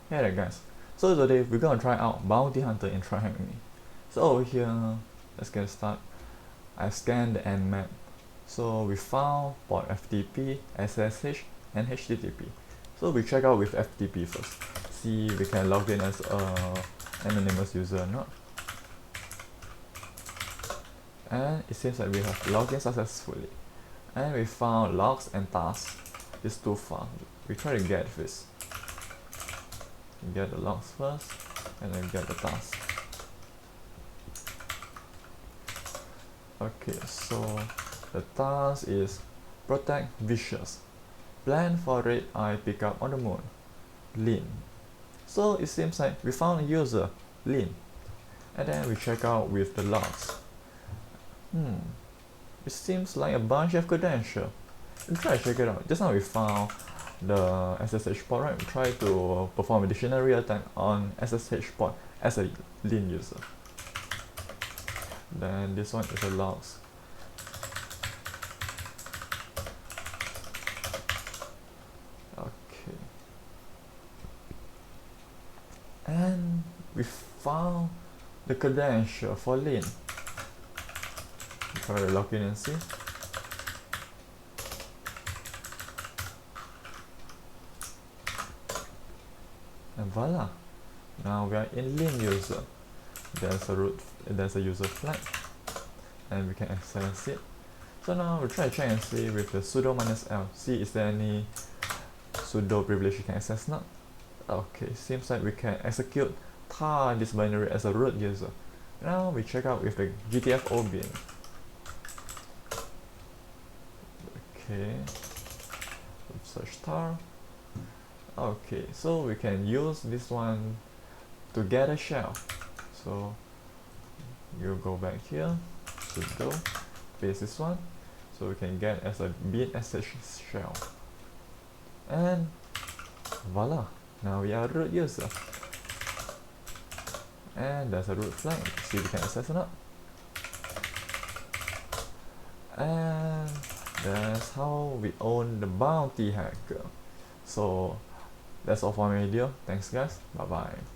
Hey there guys, so today we're gonna try out Bounty Hunter in TryHackMe. So over here, let's get started. I scanned the Nmap. So we found port FTP, SSH and HTTP. So we check out with FTP first. See we can log in as a anonymous user or not. And it seems like we have logged in successfully. And we found logs and tasks. It's too far. We try to get this. Get the logs first and then get the task. Okay, so the task is protect vicious, plan for red eye pickup on the moon, Lin. So it seems like we found a user, Lin, and then we check out with the logs. It seems like a bunch of credentials. We try to check it out. Just now we found the SSH port, right? We try to perform a dictionary attack on SSH port as a Lin user. Then this one is the logs. Okay. And we found the credential for Lin. Try to log in and see. And voila! Now we are in Lin user. There's a user flag, and we can access it. So now we'll try to check and see with the sudo -l. See is there any sudo privilege you can access now. Okay, seems like we can execute tar this binary as a root user. Now we check out with the GTFO bin. Okay, search tar. Okay, so we can use this one to get a shell. So you go back here, sudo, paste this one, so we can get as a bin sh shell. And voila, now we are root user. And there's a root flag, see if we can access or not. And that's how we own the bounty hacker. So that's all for my video. Thanks guys, bye bye.